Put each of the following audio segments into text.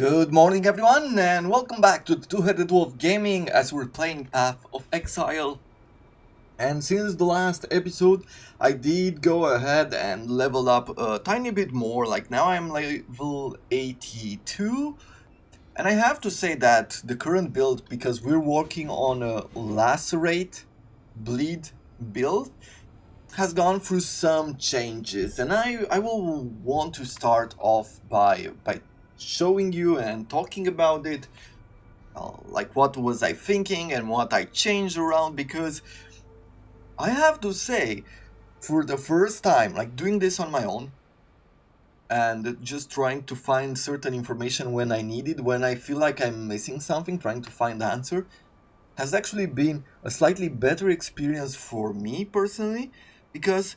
Good morning, everyone, and welcome back to the Two-Headed Wolf Gaming as we're playing Path of Exile. And since the last episode, I did go ahead and level up a tiny bit more. Like now I'm level 82. And I have to say that the current build, because we're working on a lacerate, bleed build, has gone through some changes, and I will want to start off by showing you and talking about it, like what was I thinking and what I changed around, because I have to say, for the first time, like doing this on my own and just trying to find certain information when I need it, when I feel like I'm missing something, trying to find the answer, has actually been a slightly better experience for me personally, because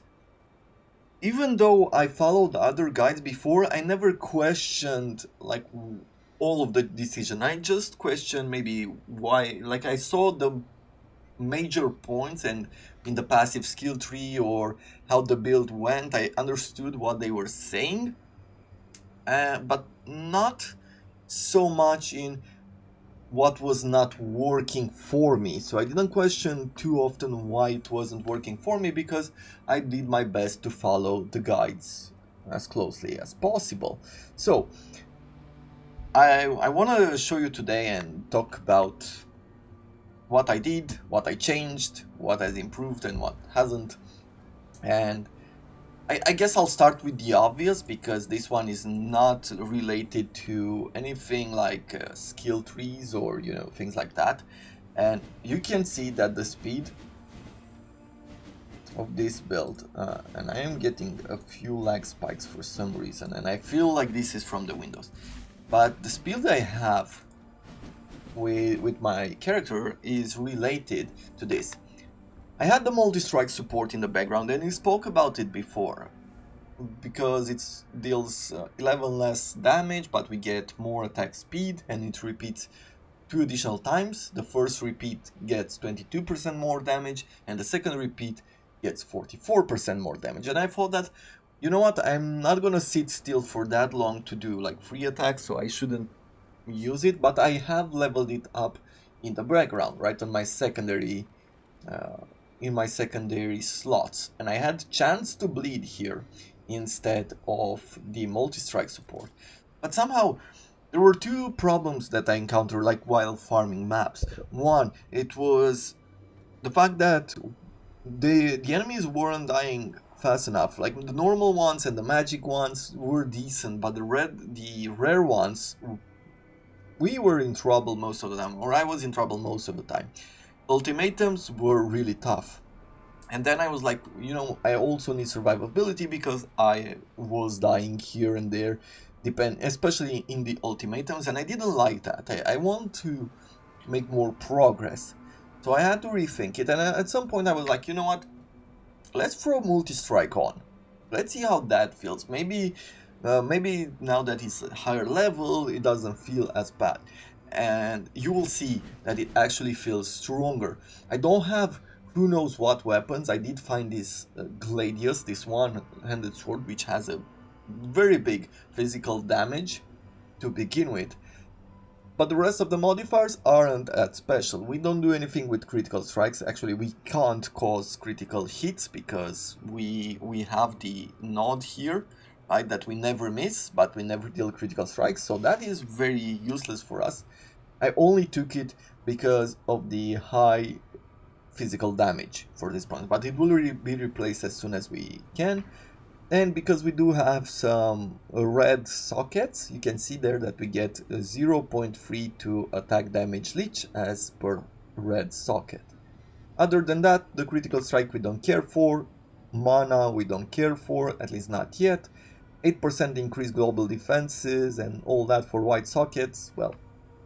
even though I followed other guides before, I never questioned like all of the decision. I just questioned maybe why. Like I saw the major points, and in the passive skill tree or how the build went, I understood what they were saying, but not so much in what was not working for me. So I didn't question too often why it wasn't working for me, because I did my best to follow the guides as closely as possible. So I want to show you today and talk about what I did, what I changed, what has improved and what hasn't. And I guess I'll start with the obvious, because this one is not related to anything like skill trees or things like that. And you can see that the speed of this build, and I am getting a few lag spikes for some reason, and I feel like this is from the Windows, but the speed I have with my character is related to this. I had the multi-strike support in the background, and we spoke about it before, because it deals 11 less damage, but we get more attack speed, and it repeats 2 additional times. The first repeat gets 22% more damage, and the second repeat gets 44% more damage. And I thought that, you know what, I'm not gonna sit still for that long to do like free attacks, so I shouldn't use it, but I have leveled it up in the background, right on my secondary in my secondary slots, and I had chance to bleed here instead of the multi-strike support. But somehow there were two problems that I encountered, like while farming maps. One, it was the fact that the enemies weren't dying fast enough. Like the normal ones and the magic ones were decent, but the rare ones, we were in trouble most of the time, or I was in trouble most of the time. Ultimatums were really tough. And then I was like, I also need survivability, because I was dying here and there, especially in the ultimatums, and I didn't like that. I want to make more progress. So I had to rethink it, and at some point I was like, you know what? Let's throw multi-strike on. Let's see how that feels. Maybe now that it's a higher level, it doesn't feel as bad. And you will see that it actually feels stronger. I don't have who knows what weapons. I did find this Gladius, this one-handed sword, which has a very big physical damage to begin with. But the rest of the modifiers aren't that special. We don't do anything with critical strikes. Actually, we can't cause critical hits, because we have the nod here, right, that we never miss, but we never deal critical strikes. So that is very useless for us. I only took it because of the high physical damage for this point, but it will be replaced as soon as we can. And because we do have some red sockets, you can see there that we get 0.32 attack damage leech as per red socket. Other than that, the critical strike we don't care for, mana we don't care for, at least not yet. 8% increased global defenses and all that for white sockets, well,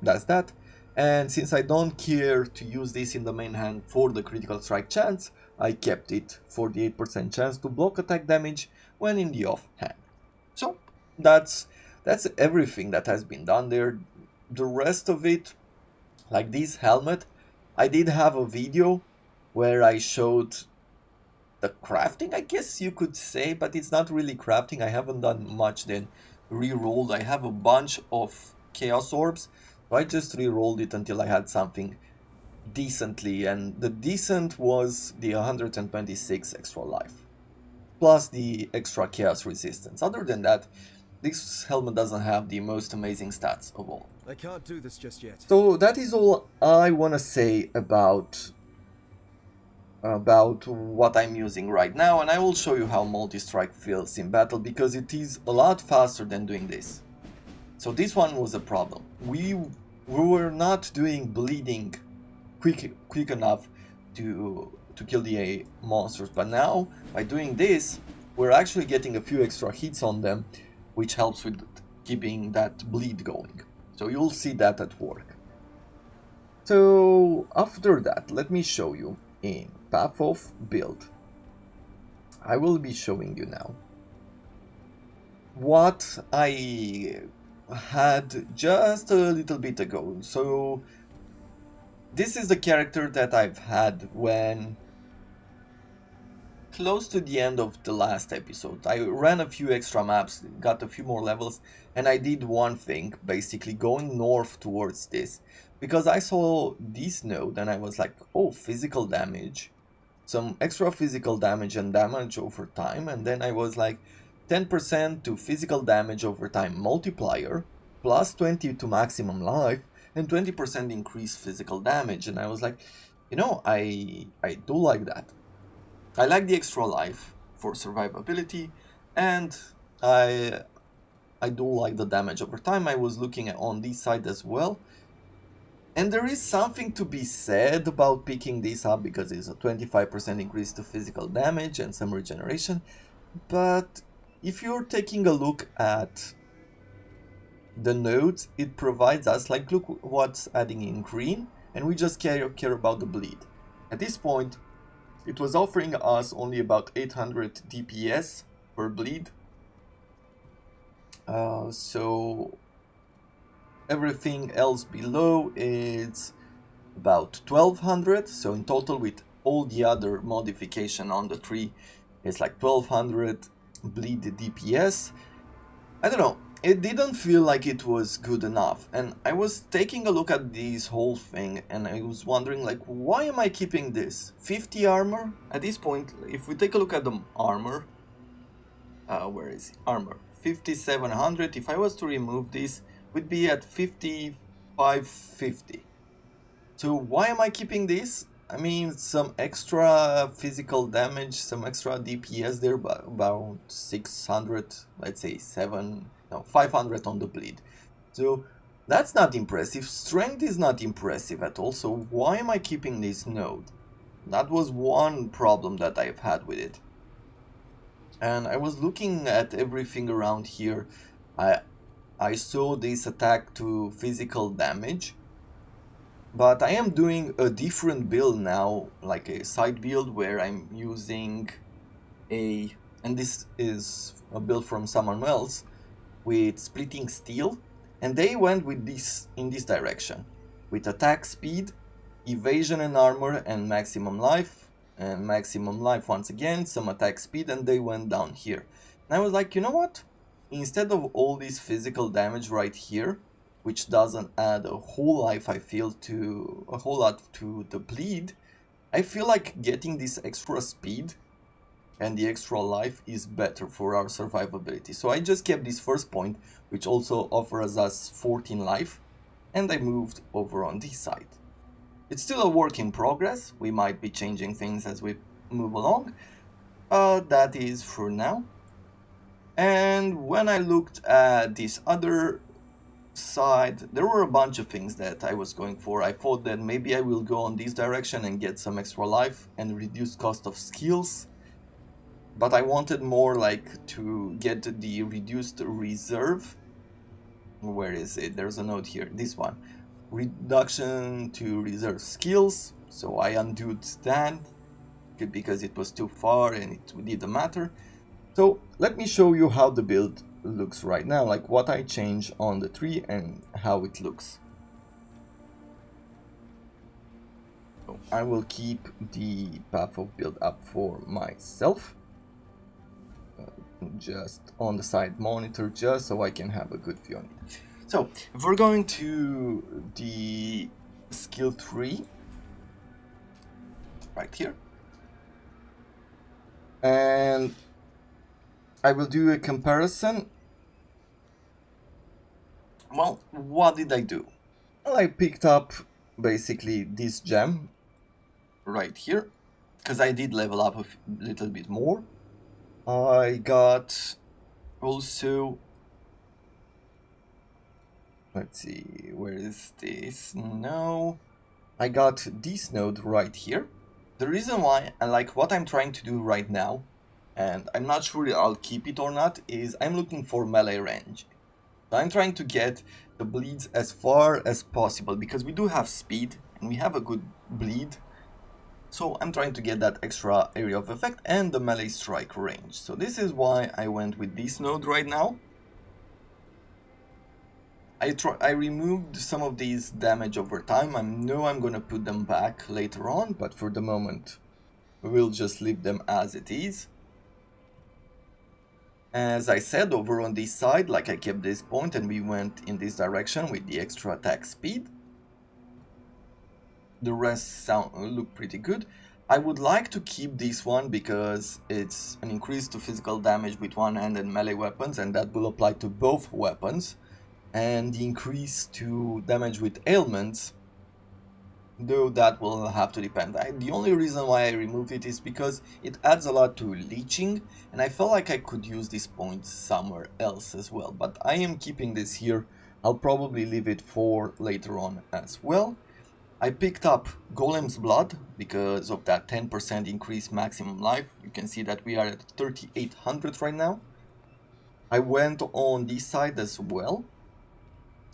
that's that. And since I don't care to use this in the main hand for the critical strike chance, I kept it for the 8% chance to block attack damage when in the off hand. So that's everything that has been done there. The rest of it, like this helmet, I did have a video where I showed the crafting, I guess you could say, but it's not really crafting. I haven't done much then re-rolled. I have a bunch of Chaos Orbs, so I just re-rolled it until I had something decently, and the decent was the 126 extra life, plus the extra Chaos Resistance. Other than that, this helmet doesn't have the most amazing stats of all. I can't do this just yet. So that is all I want to say about what I'm using right now, and I will show you how multi-strike feels in battle, because it is a lot faster than doing this. So this one was a problem. We were not doing bleeding quick enough to kill the monsters, but now by doing this we're actually getting a few extra hits on them, which helps with keeping that bleed going. So you'll see that at work. So after that, let me show you in Path of Build. I will be showing you now what I had just a little bit ago. So this is the character that I've had when close to the end of the last episode. I ran a few extra maps, got a few more levels, and I did one thing, basically going north towards this, because I saw this node and I was like, oh, physical damage, some extra physical damage and damage over time, and then I was like 10% to physical damage over time multiplier, plus 20 to maximum life, and 20% increased physical damage, and I was like, you know, I do like that. I like the extra life for survivability, and I do like the damage over time. I was looking at on this side as well, and there is something to be said about picking this up, because it's a 25% increase to physical damage and some regeneration. But if you're taking a look at the nodes it provides us, like, look what's adding in green, and we just care about the bleed. At this point it was offering us only about 800 DPS per bleed. So everything else below is about 1200. So in total, with all the other modification on the tree, it's like 1200 bleed DPS. I don't know. It didn't feel like it was good enough, and I was taking a look at this whole thing and I was wondering, like, why am I keeping this? 50 armor? At this point, if we take a look at the armor, where is it? Armor 5700. If I was to remove this, we'd be at 5550. So why am I keeping this? I mean, some extra physical damage, some extra DPS there, but about 600, let's say 500 on the bleed. So that's not impressive. Strength is not impressive at all. So why am I keeping this node? That was one problem that I've had with it. And I was looking at everything around here. I saw this attack to physical damage, but I am doing a different build now, like a side build where I'm using and this is a build from someone else, with splitting steel, and they went with this in this direction, with attack speed, evasion and armor, and maximum life, once again, some attack speed, and they went down here. And I was like, you know what? Instead of all this physical damage right here, which doesn't add a whole life, I feel, to a whole lot to the bleed, I feel like getting this extra speed and the extra life is better for our survivability. So I just kept this first point, which also offers us 14 life, and I moved over on this side. It's still a work in progress. We might be changing things as we move along. That is for now. And when I looked at this other side, there were a bunch of things that I was going for. I thought that maybe I will go on this direction and get some extra life and reduce cost of skills, but I wanted more like to get the reduced reserve. Where is it? There's a note here, this one, reduction to reserve skills. So I undid that because it was too far and it didn't matter. So let me show you how the build looks right now, like what I change on the tree and how it looks. So I will keep the path of build up for myself, just on the side monitor, just so I can have a good view on it. So, if we're going to the skill 3, right here, and I will do a comparison. Well, what did I do? Well, I picked up basically this gem right here, because I did level up a little bit more. I got also, let's see, where is this? No, I got this node right here. The reason why I like what I'm trying to do right now, and I'm not sure I'll keep it or not, is I'm looking for melee range. So I'm trying to get the bleeds as far as possible, because we do have speed and we have a good bleed. So I'm trying to get that extra area of effect and the melee strike range. So this is why I went with this node right now. I removed some of these damage over time. I know I'm gonna put them back later on, but for the moment we'll just leave them as it is. As I said, over on this side, like I kept this point and we went in this direction with the extra attack speed. The rest look pretty good. I would like to keep this one because it's an increase to physical damage with one hand and melee weapons, and that will apply to both weapons. And the increase to damage with ailments, though that will have to depend. The only reason why I removed it is because it adds a lot to leeching, and I felt like I could use this point somewhere else as well. But I am keeping this here. I'll probably leave it for later on as well. I picked up Golem's Blood because of that 10% increase maximum life. You can see that we are at 3800 right now. I went on this side as well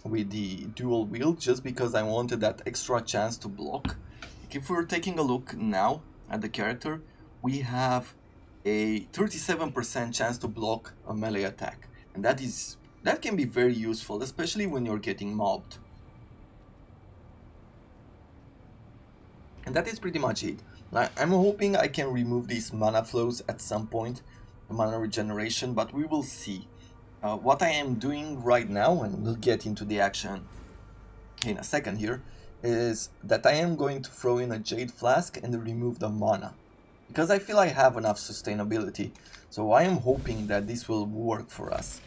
with the dual wield just because I wanted that extra chance to block. If we're taking a look now at the character, we have a 37% chance to block a melee attack, and that can be very useful, especially when you're getting mobbed. And that is pretty much it. I'm hoping I can remove these mana flows at some point, the mana regeneration, but we will see. What I am doing right now, and we'll get into the action in a second here, is that I am going to throw in a Jade Flask and remove the mana. Because I feel I have enough sustainability, so I am hoping that this will work for us.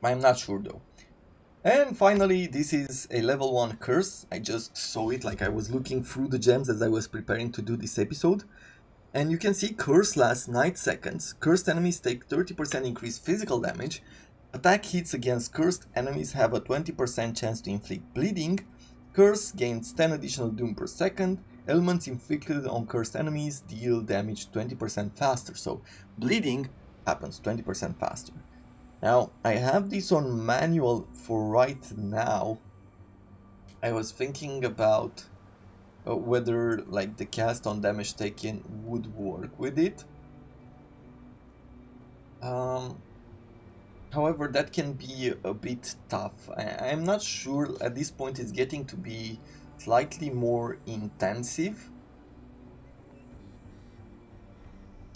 I'm not sure though. And finally, this is a level 1 curse. I just saw it, like I was looking through the gems as I was preparing to do this episode. And you can see curse lasts 9 seconds. Cursed enemies take 30% increased physical damage. Attack hits against cursed enemies have a 20% chance to inflict bleeding. Curse gains 10 additional doom per second. Elements inflicted on cursed enemies deal damage 20% faster. So bleeding happens 20% faster. Now, I have this on manual for right now. I was thinking about whether like the cast on damage taken would work with it. However, that can be a bit tough. I'm not sure at this point. It's getting to be slightly more intensive.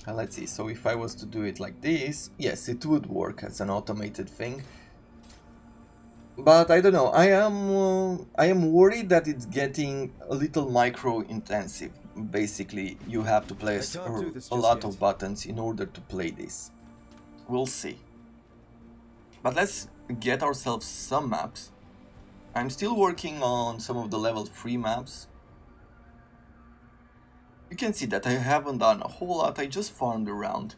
Let's see, so if I was to do it like this, yes, it would work as an automated thing. But I don't know, I am worried that it's getting a little micro intensive. Basically, you have to press a lot of buttons in order to play this. We'll see. But let's get ourselves some maps. I'm still working on some of the level 3 maps. You can see that I haven't done a whole lot. I just farmed around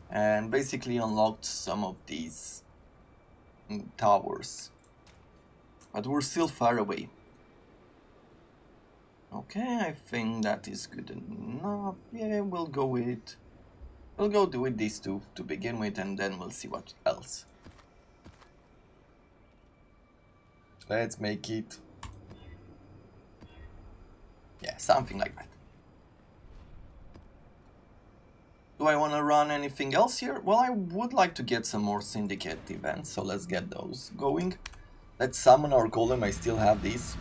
and basically unlocked some of these towers, but we're still far away. Okay, I think that is good enough. Yeah, we'll go with these two to begin with, and then we'll see what else. Let's make it, yeah, something like that. Do I want to run anything else here? Well, I would like to get some more syndicate events, so let's get those going. Let's summon our golem. I still have these.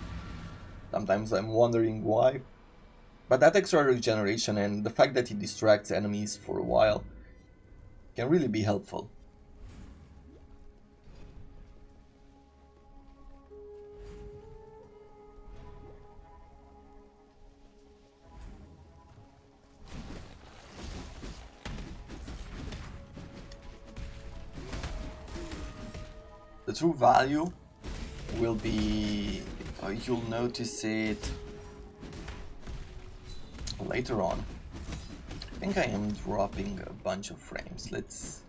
Sometimes I'm wondering why. But that extra regeneration and the fact that it distracts enemies for a while can really be helpful. The true value will be, you'll notice it later on. I think I am dropping a bunch of frames. Let's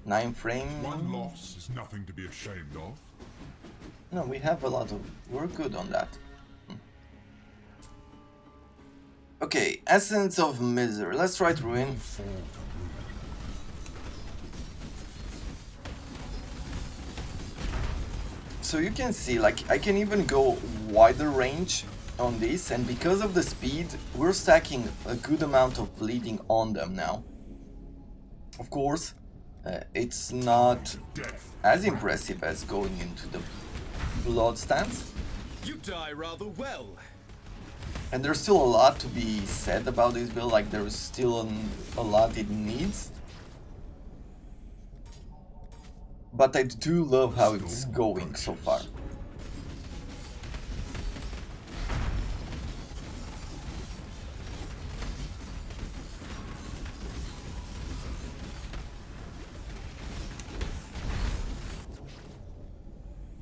9 frames. One loss is nothing to be ashamed of. No, we have a lot of, we're good on that. Okay, Essence of Misery. Let's try to ruin. So you can see, like, I can even go wider range on this, and because of the speed, we're stacking a good amount of bleeding on them now. Of course, it's not as impressive as going into the blood stance. You die rather well. And there's still a lot to be said about this build, like there's still a lot it needs. But I do love how it's going so far.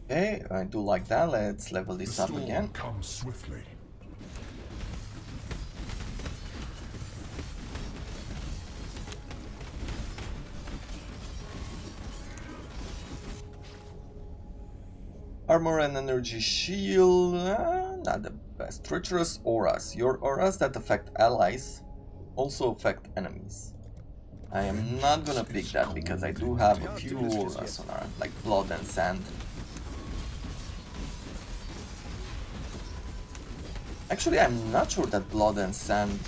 Okay, I do like that. Let's level this up again. Comes swiftly. Armor and energy shield, not the best. Treacherous auras. Your auras that affect allies also affect enemies. I am not gonna pick that because I do have a few auras on arm, like blood and sand. Actually, I'm not sure that blood and sand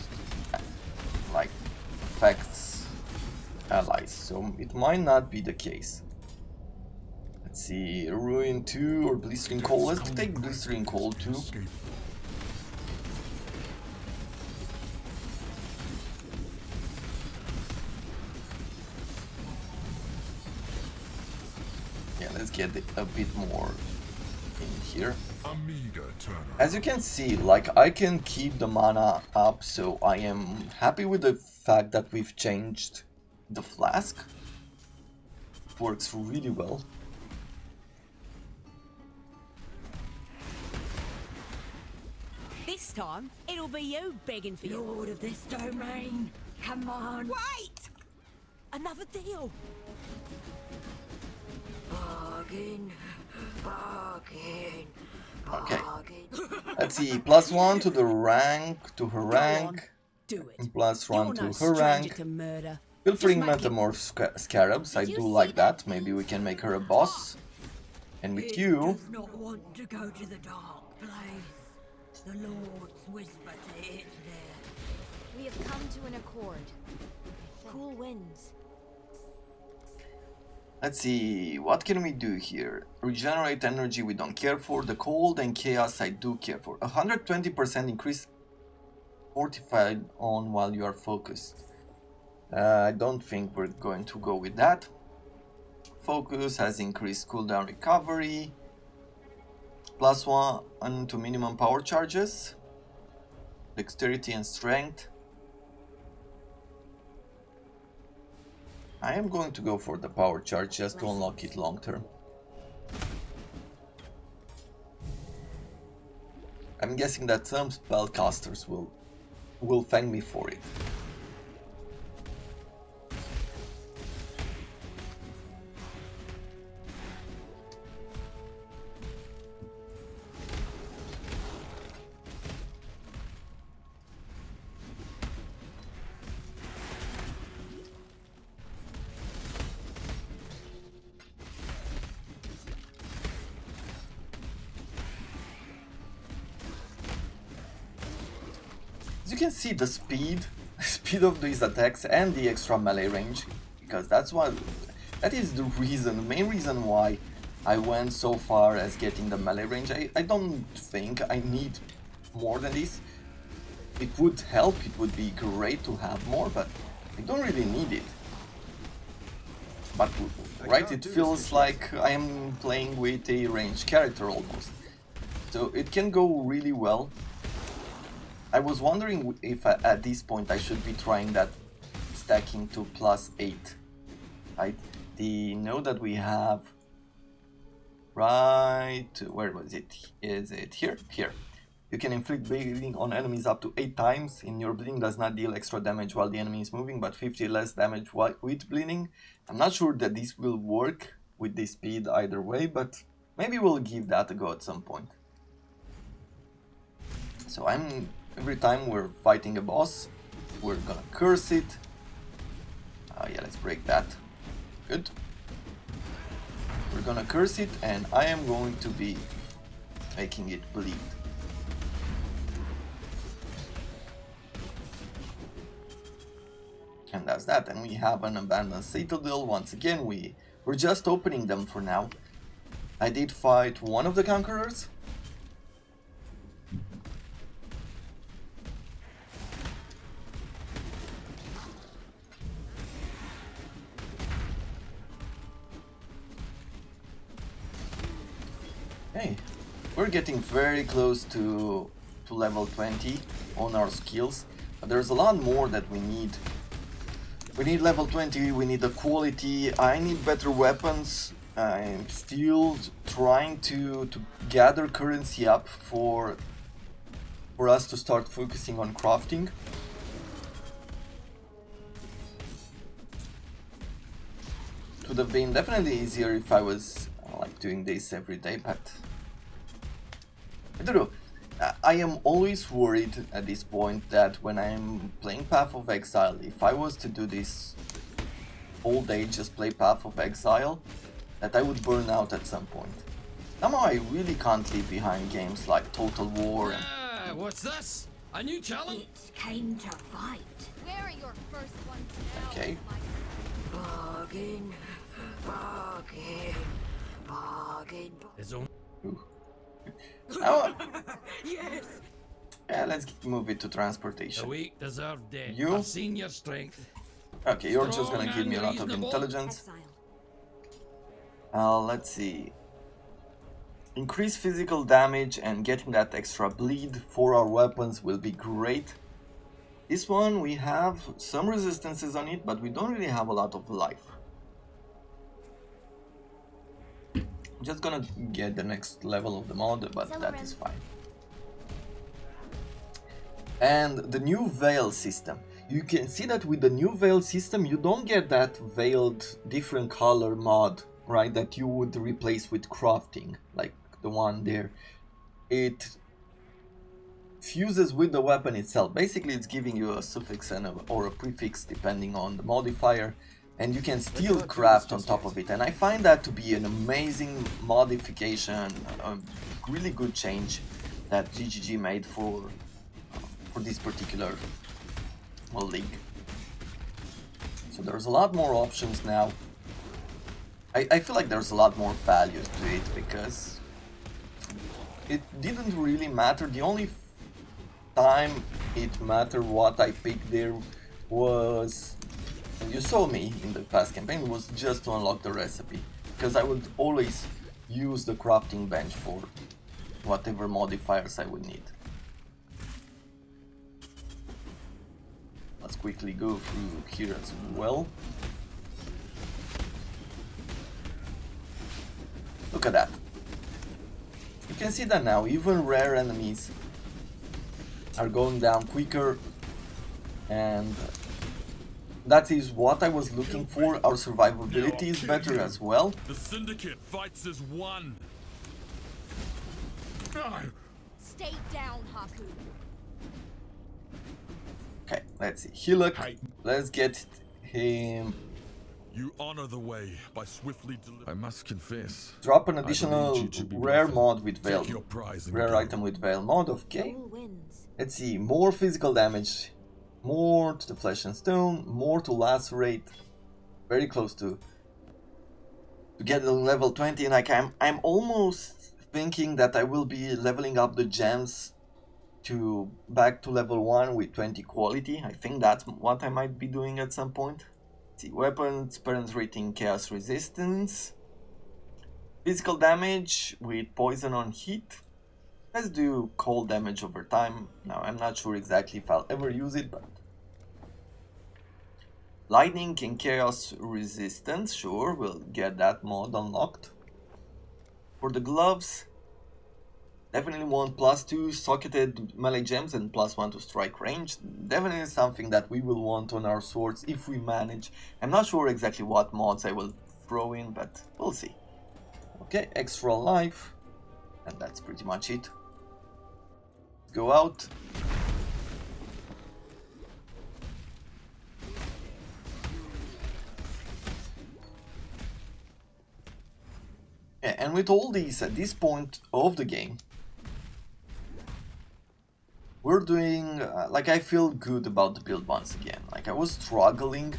like affects allies, so it might not be the case. Let's see, Ruin 2 or Blistering Cold. Let's take Blistering Cold 2. Yeah, let's get a bit more in here. As you can see, like, I can keep the mana up, so I am happy with the fact that we've changed the flask. It works really well. This time, it'll be you begging for you. Lord of this domain, come on. Wait! Another deal. Bargain, bargain, Okay. bargain. Let's see, +1 to the rank, to her Go on, rank, do it. and +1 You're to no her stranger rank. to murder. Pilfering Just make it- Metamorph Scarabs, I do like that. Maybe we can make her a boss. And with It you, does not want to go to the dark place. The Lord's whisper to it there. We have come to an accord. Cool winds. let's see, what can we do here? Regenerate energy we don't care for. The cold and chaos I do care for. 120% increase fortified on while you are focused. I don't think we're going to go with that. Focus has increased cooldown recovery. +1 to minimum power charges. Dexterity and strength. I am going to go for the power charge just to unlock it long term. I'm guessing that some spellcasters will thank me for it. As you can see, the speed of these attacks and the extra melee range, because that is the main reason why I went so far as getting the melee range. I don't think I need more than this. It would help, it would be great to have more, but I don't really need it. But right, it feels like I am playing with a ranged character almost. So it can go really well. I was wondering if at this point I should be trying that stacking to +8. Right? the node that we have right... where was it? Is it here? Here. You can inflict bleeding on enemies up to 8 times. In your bleeding does not deal extra damage while the enemy is moving, but 50 less damage with bleeding. I'm not sure that this will work with this speed either way, but maybe we'll give that a go at some point. So every time we're fighting a boss, we're gonna curse it. Yeah, let's break that. Good. We're gonna curse it, and I am going to be making it bleed. And that's that. And we have an abandoned citadel. Once again, we're just opening them for now. I did fight one of the conquerors. Hey, we're getting very close to level 20 on our skills, but there's a lot more that we need. We need level 20, we need the quality, I need better weapons. I'm still trying to gather currency up for us to start focusing on crafting. It would have been definitely easier if I was like doing this every day, but I don't know. I am always worried at this point that when I'm playing Path of Exile, if I was to do this all day, just play Path of Exile, that I would burn out at some point. Somehow I really can't leave behind games like Total War and... What's this? A new challenge? It came to fight. Where are your first ones now? Okay. Bargain, bargain, bargain. There's only Oh, Yes. yeah, let's move it to transportation. a weak deserve dead. You? I've seen your strength. Okay, you're just gonna Strong give me a and lot of reasonable. intelligence. Exile. Let's see. Increase physical damage and getting that extra bleed for our weapons will be great. This one, we have some resistances on it, but we don't really have a lot of life. I'm just gonna get the next level of the mod, but that is fine. And the new veil system. You can see that with the new veil system, you don't get that veiled different color mod, right, that you would replace with crafting, like the one there. It fuses with the weapon itself. Basically, it's giving you a suffix and or a prefix depending on the modifier, and you can still craft on top of it. And I find that to be an amazing modification, a really good change that GGG made for this particular league. So there's a lot more options now. I feel like there's a lot more value to it because it didn't really matter. The only time it mattered what I picked there was, and you saw me in the past campaign, was just to unlock the recipe, because I would always use the crafting bench for whatever modifiers I would need. Let's quickly go through here as well. Look at that. You can see that now, even rare enemies are going down quicker, and that is what I was looking for. Our survivability is better as well. The Syndicate fights as one. Stay down, Haku. Okay, let's see. Hillock, let's get him. You honor the way by swiftly I must confess. Drop an believed additional you to be rare nothing. mod with veil. Take your prize and Rare go. item with veil mod, okay. All wins. Let's see, more physical damage, more to the flesh and stone, more to lacerate. Very close to get the level 20, and I'm almost thinking that I will be leveling up the gems to back to level 1 with 20 quality. I think that's what I might be doing at some point. Let's see, weapons penetrating chaos resistance, physical damage with poison on heat. Let's do cold damage over time. Now I'm not sure exactly if I'll ever use it, but Lightning and chaos resistance, sure, we'll get that mod unlocked. For the gloves, definitely want +2 socketed melee gems and +1 to strike range. Definitely something that we will want on our swords if we manage. I'm not sure exactly what mods I will throw in, but we'll see. Okay, extra life, and that's pretty much it. Let's go out. Yeah, and with all these, at this point of the game, we're doing, like, I feel good about the build once again. Like, I was struggling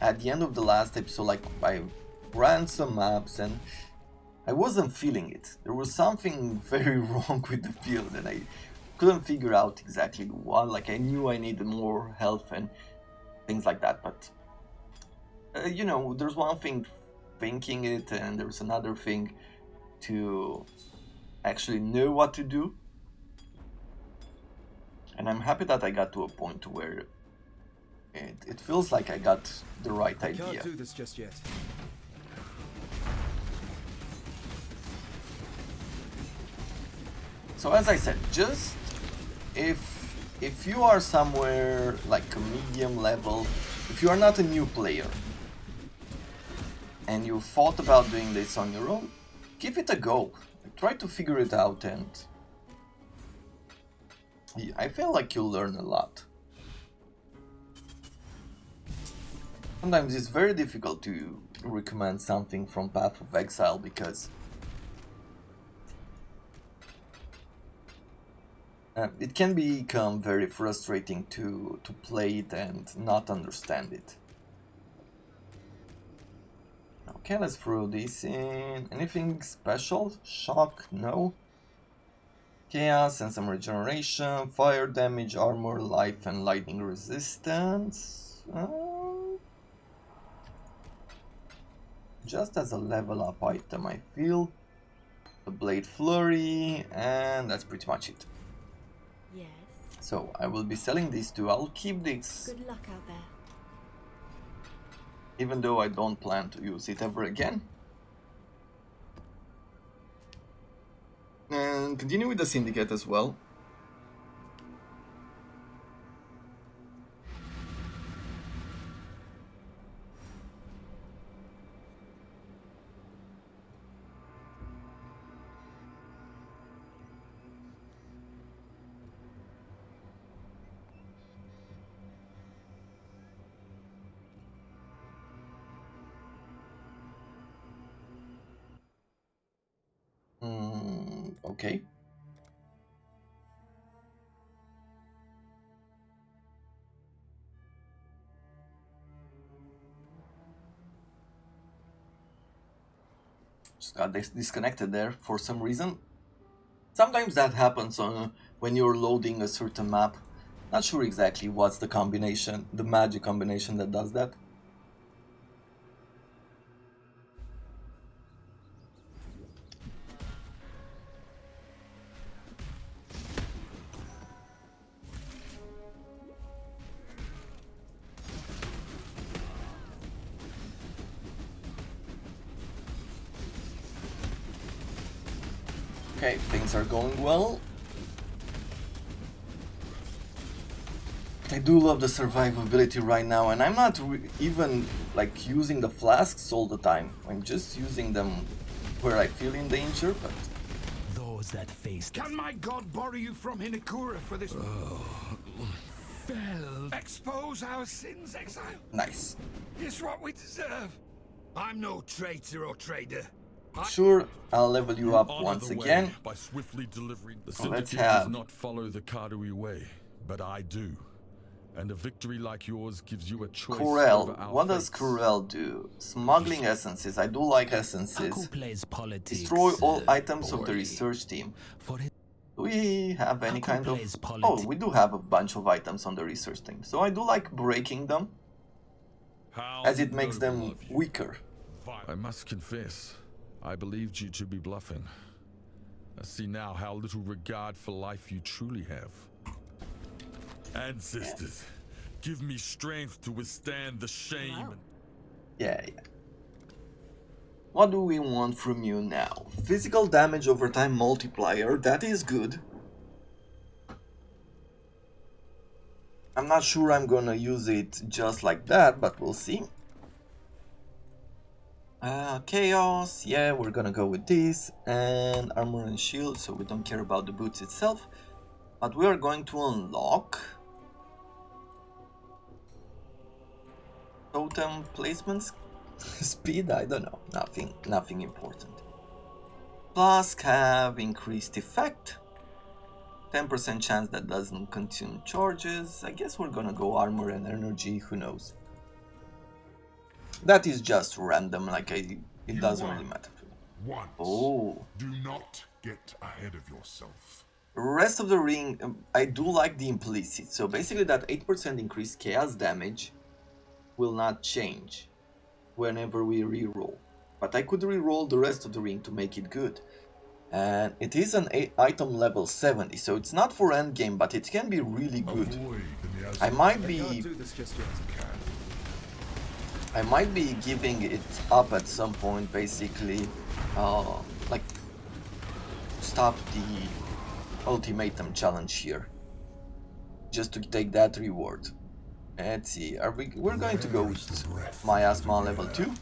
at the end of the last episode, like, I ran some maps and I wasn't feeling it. There was something very wrong with the build and I couldn't figure out exactly what. Like, I knew I needed more health and things like that, but, you know, there's one thing thinking it and there's another thing to actually know what to do. And I'm happy that I got to a point where it feels like I got the right idea. Can't do this just yet. So as I said, just if you are somewhere like a medium level, if you are not a new player and you thought about doing this on your own, give it a go. Try to figure it out, and I feel like you'll learn a lot. Sometimes it's very difficult to recommend something from Path of Exile because it can become very frustrating to play it and not understand it. Okay, let's throw this in. Anything special? Shock? No. Chaos and some regeneration, fire damage, armor, life, and lightning resistance. Just as a level up item, I feel. The blade flurry, and that's pretty much it. Yes. So I will be selling these two. I'll keep this, Good luck out there. even though I don't plan to use it ever again. And continue with the syndicate as well. Okay. Just got disconnected there for some reason. Sometimes that happens when you're loading a certain map. Not sure exactly what's the combination, the magic combination that does that. Okay, things are going well. I do love the survivability right now, and I'm not even like using the flasks all the time. I'm just using them where I feel in danger, but Those that face Can my god borrow you from Hinakura for this? fell. Expose our sins, Exile. nice. It's what we deserve. I'm no traitor or trader. Sure, I'll level you up Honor once the way again. by swiftly delivering. The Oh, let's syndicate have- does not follow the Kadui way, but I do. And a victory like yours gives you a choice over Corel, our what does fates. Corel do? Smuggling essences, I do like essences. plays politics. Destroy all items of the poorly. research team. For his Do we have any Aku kind of... plays Oh, politics. we do have a bunch of items on the research team. So I do like breaking them, How as it makes noble them of you. weaker. I must confess, I believed you to be bluffing. I see now how little regard for life you truly have. Ancestors, give me strength to withstand the shame. Yeah. What do we want from you now? Physical damage over time multiplier, that is good. I'm not sure I'm gonna use it just like that, but we'll see. Chaos, yeah, we're gonna go with this. And armor and shield, so we don't care about the boots itself. But we are going to unlock totem placements. Speed, I don't know, nothing important. Plus have increased effect. 10% chance that doesn't consume charges. I guess we're gonna go armor and energy, who knows. That is just random, like it doesn't really matter. Once. Oh. Do not get ahead of yourself. Rest of the ring, I do like the implicit. So basically that 8% increased chaos damage will not change whenever we reroll. But I could reroll the rest of the ring to make it good. And it is an item level 70, so it's not for endgame, but it can be really good. I might be giving it up at some point, basically, like stop the Ultimatum challenge here, just to take that reward. Let's see, we're going to go with Miasma level 2.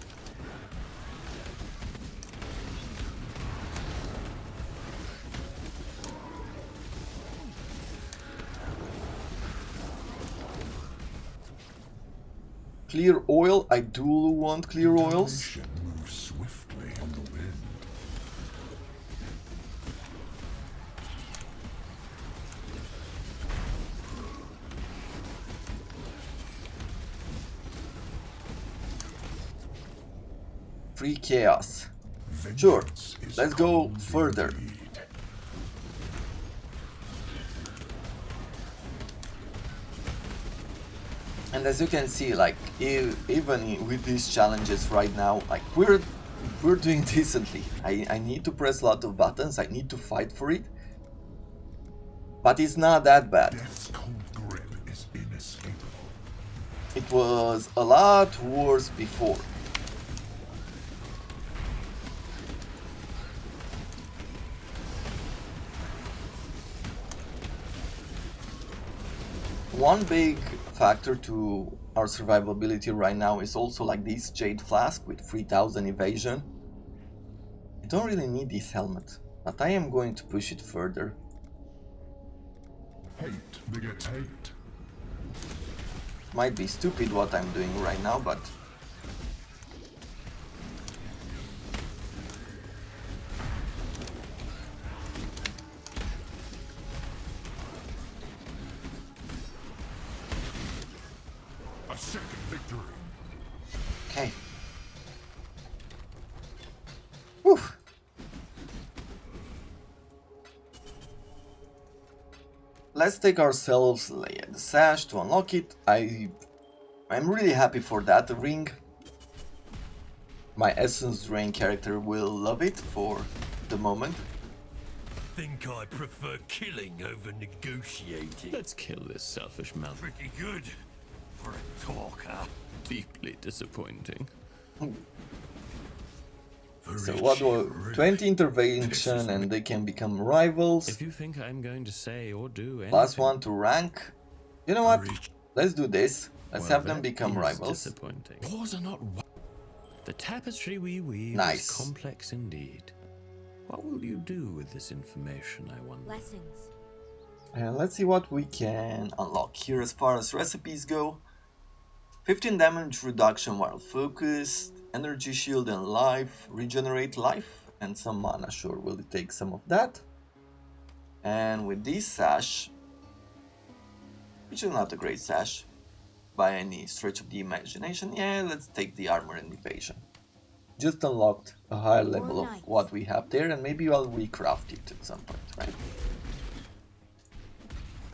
Clear oil, I do want clear oils. Move swiftly on the wind. Free chaos. Sure, let's go further. And as you can see, like even with these challenges right now, like we're doing decently. I need to press a lot of buttons. I need to fight for it, but it's not that bad. Death's cold grip is inescapable. It was a lot worse before. One big factor to our survivability right now is also like this Jade Flask with 3000 evasion. I don't really need this helmet, but I am going to push it further. Hate begets hate. Might be stupid what I'm doing right now, but A second victory. okay. Whew. Let's take ourselves the sash to unlock it. I'm really happy for that ring. My Essence Drain character will love it for the moment. Think I prefer killing over negotiating. Let's kill this selfish mouth. Pretty good for a talker. Deeply disappointing. So what was 20 intervention and they can become rivals. If you think I'm going to say or do anything... Plus one to rank. You know what? Let's do this. Let's have them that become is rivals. Disappointing. Wars are not... The tapestry we weave Nice. is complex indeed. What will you do with this information, I wonder? Blessings. And let's see what we can unlock here as far as recipes go. 15 damage reduction while focused, energy shield and life, regenerate life, and some mana. Sure, we'll take some of that. And with this sash, which is not a great sash by any stretch of the imagination, yeah, let's take the armor and evasion. Just unlocked a higher level of what we have there, and maybe I'll recraft it at some point, right?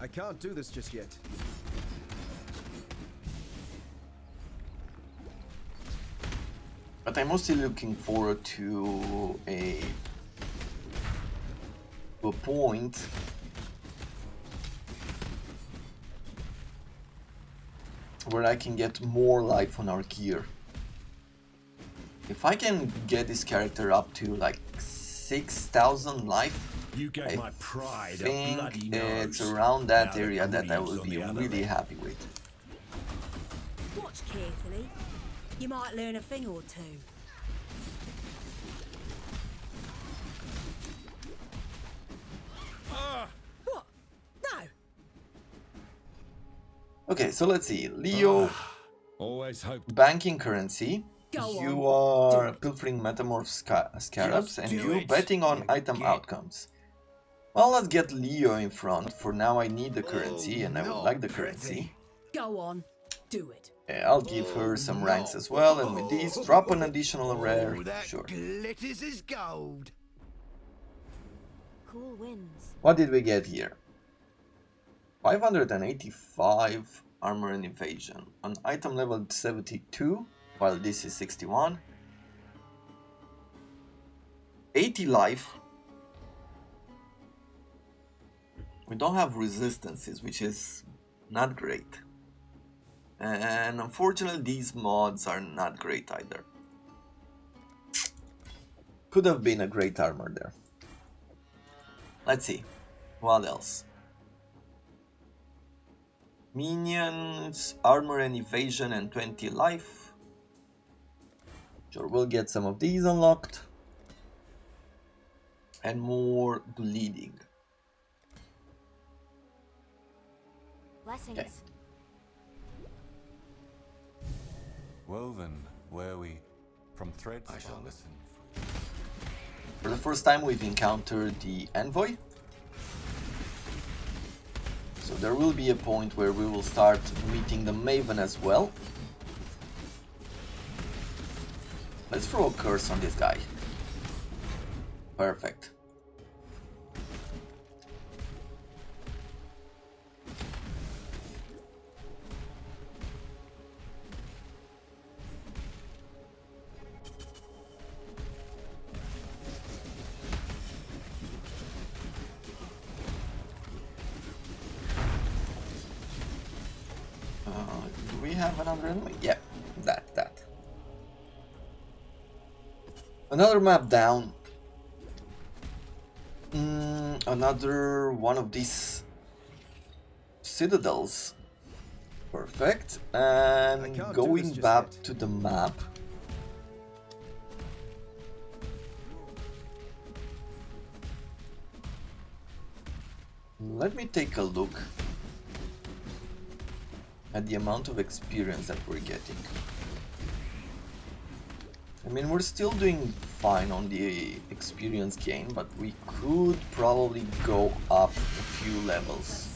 I can't do this just yet. But I'm mostly looking forward to a point where I can get more life on our gear. If I can get this character up to like 6,000 life, You gave I my pride a think bloody it's nose. around that Now the area that I grieve's will on be the other really end. happy with. Watch carefully. You might learn a thing or two. What? No. Okay, so let's see. Leo, Always hoped. banking currency. Go You on, are do it. pilfering metamorph scarabs, Just and do you it. betting on You item get- outcomes. Well, let's get Leo in front. For now, I need the currency, Oh, and I would not like the pretty. currency. Go on, do it. I'll give her some ranks as well, and with these, drop an additional rare. Oh, that Sure. glitters as gold. Cool wins. What did we get here? 585 armor and evasion. An item level 72, while this is 61. 80 life. We don't have resistances, which is not great. And unfortunately, these mods are not great either. Could have been a great armor there. Let's see. What else? Minions, armor and evasion, and 20 life. Sure, we'll get some of these unlocked. And more bleeding. Blessings. Okay. Woven, where we from threads. I shall listen. For the first time, we've encountered the envoy. So there will be a point where we will start meeting the Maven as well. Let's throw a curse on this guy. Perfect. Do we have another enemy? Yeah, that. Another map down. Another one of these citadels. Perfect. And can't do going this just back yet. to the map. Let me take a look at the amount of experience that we're getting. I mean, we're still doing fine on the experience gain, but we could probably go up a few levels.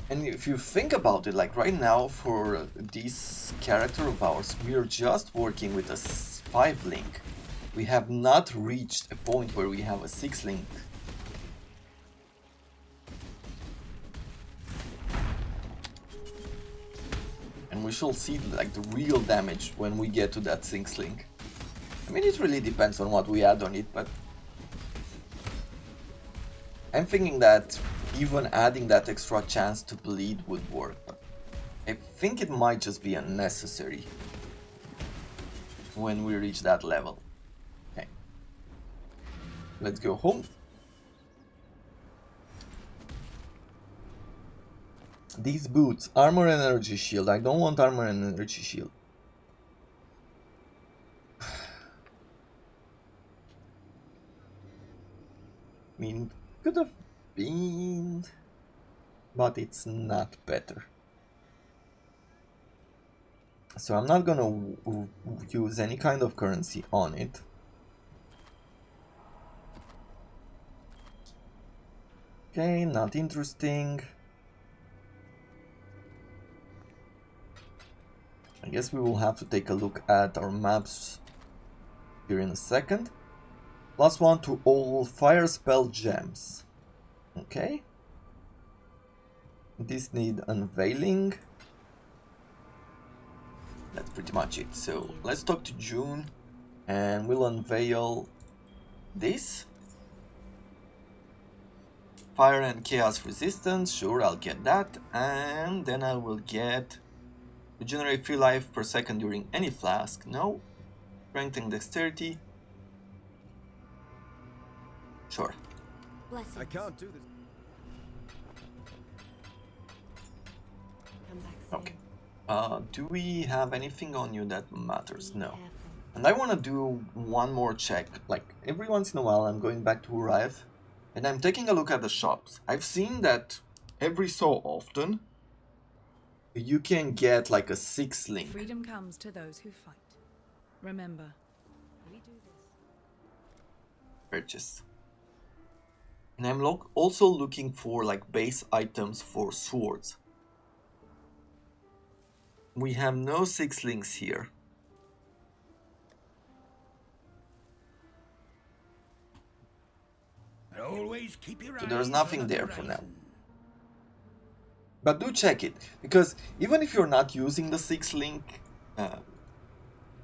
And if you think about it, like right now for this character of ours, we are just working with a 5 link. We have not reached a point where we have a 6 link. And we shall see like the real damage when we get to that 6 link. I mean, it really depends on what we add on it, but I'm thinking that even adding that extra chance to bleed would work, but I think it might just be unnecessary when we reach that level. Okay, let's go home. These boots, armor and energy shield. I don't want armor and energy shield. I mean, could have been, but it's not better. So I'm not gonna use any kind of currency on it. Okay, not interesting. I guess we will have to take a look at our maps here in a second. +1 to all fire spell gems. Okay. These need unveiling. That's pretty much it. So let's talk to June and we'll unveil this. Fire and chaos resistance, sure, I'll get that. And then I will get regenerate 3 life per second during any flask. No. Strengthening dexterity. Sure. I can't do this. Come back soon. Okay. Do we have anything on you that matters? No. And I want to do one more check. Like every once in a while I'm going back to Urive and I'm taking a look at the shops. I've seen that every so often you can get like a 6 link. Freedom comes to those who fight. Remember, we do this. Purchase. And I'm also looking for like base items for swords. We have no 6 links here. Always keep your So there's eyes nothing on the there for now. horizon. But do check it, because even if you're not using the 6 link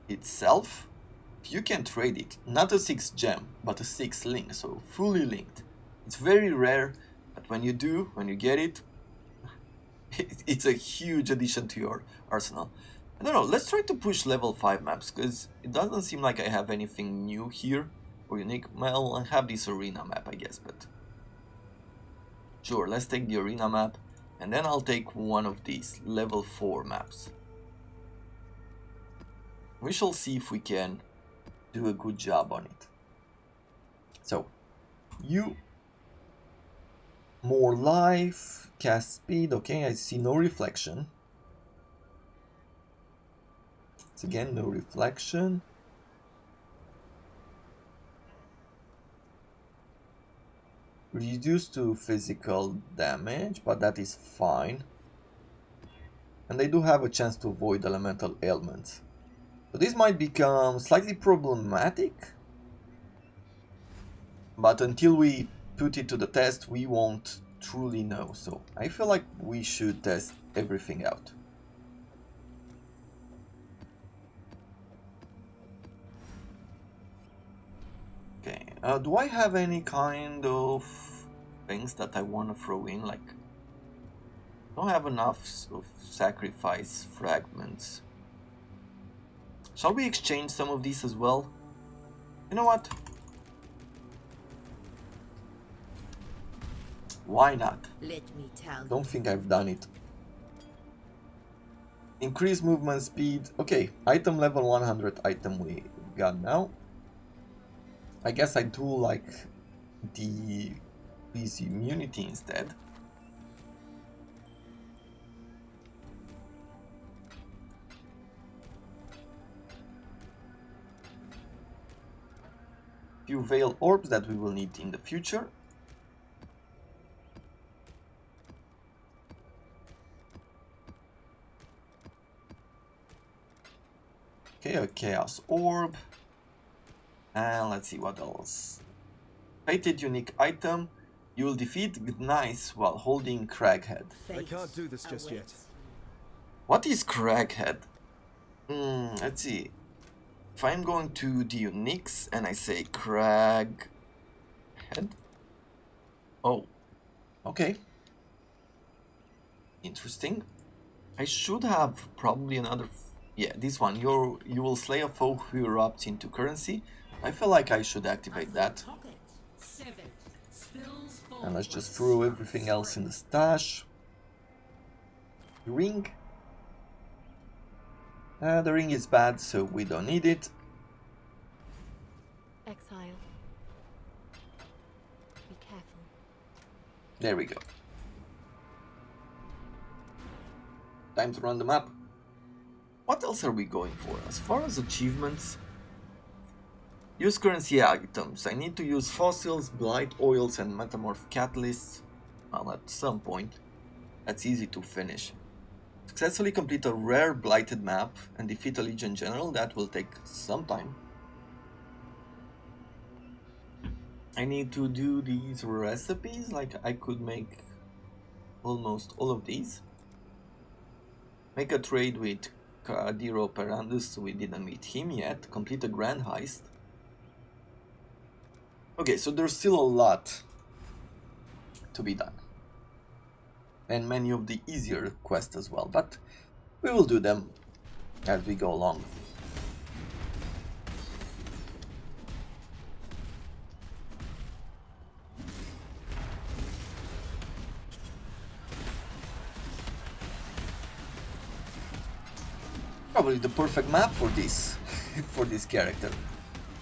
itself, you can trade it. Not a 6 gem, but a 6 link, so fully linked. It's very rare, but when you do, when you get it, it's a huge addition to your arsenal. I don't know, let's try to push level 5 maps, because it doesn't seem like I have anything new here or unique. Well, I have this arena map, I guess, but sure, let's take the arena map, and then I'll take one of these level 4 maps. We shall see if we can do a good job on it. So, you, more life, cast speed, okay, I see no reflection. It's again no reflection. Reduced to physical damage, but that is fine. And they do have a chance to avoid elemental ailments. So this might become slightly problematic. But until we put it to the test, we won't truly know. So I feel like we should test everything out. Okay, do I have any kind of things that I want to throw in? Like, I don't have enough of sacrifice fragments. Shall we exchange some of these as well? You know what? Why not? Let me tell Don't think I've done it. Increase movement speed. Okay, item level 100 item we got now. I guess I do like the easy immunity instead. Few veil orbs that we will need in the future. Okay, a chaos orb. And let's see what else. Fated unique item. You will defeat Gneiss while holding Craghead. I can't do this just yet. What is Craghead? Let's see. If I'm going to the uniques and I say Craghead. Oh, okay. Interesting. I should have probably another. Yeah, this one. You will slay a foe who erupts into currency. I feel like I should activate that. And let's just throw everything else in the stash. Ring. The ring is bad, so we don't need it. Exile. Be careful. There we go. Time to run the map. What else are we going for? As far as achievements, use currency items. I need to use fossils, blight oils, and metamorph catalysts. Well, at some point. That's easy to finish. Successfully complete a rare blighted map and defeat a Legion General. That will take some time. I need to do these recipes. Like, I could make almost all of these. Make a trade with Cadiro Perandus. We didn't meet him yet. Complete a grand heist. Okay, so there's still a lot to be done. And many of the easier quests as well, but we will do them as we go along. Probably the perfect map for this for this character,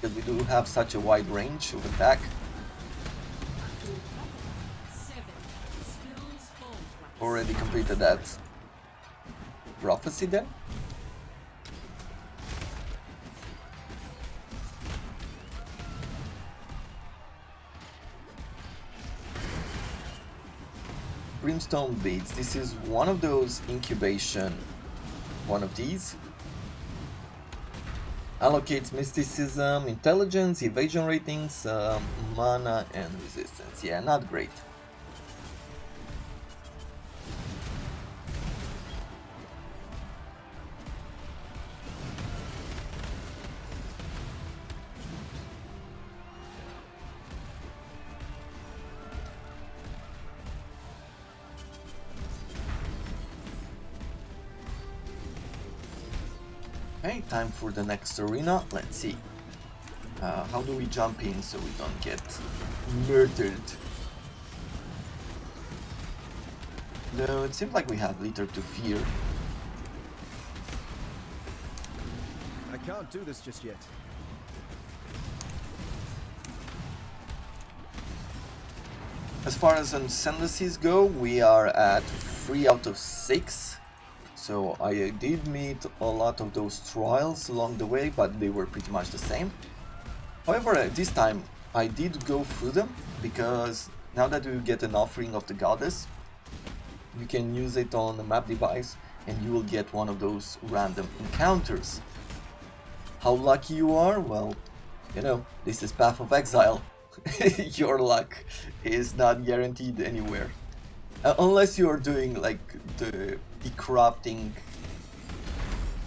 because we do have such a wide range of attack. Already completed that prophecy then. Brimstone beads. This is one of those incubation. One of these. Allocates mysticism, intelligence, evasion ratings, mana, and resistance. Yeah, not great. Okay, time for the next arena. Let's see. How do we jump in so we don't get murdered? No, it seems like we have little to fear. I can't do this just yet. As far as ascendancies go, we are at 3 out of 6. So I did meet a lot of those trials along the way, but they were pretty much the same. However, this time I did go through them, because now that you get an offering of the goddess, you can use it on a map device and you will get one of those random encounters. How lucky you are? Well, you know, this is Path of Exile. Your luck is not guaranteed anywhere. Unless you are doing like the crafting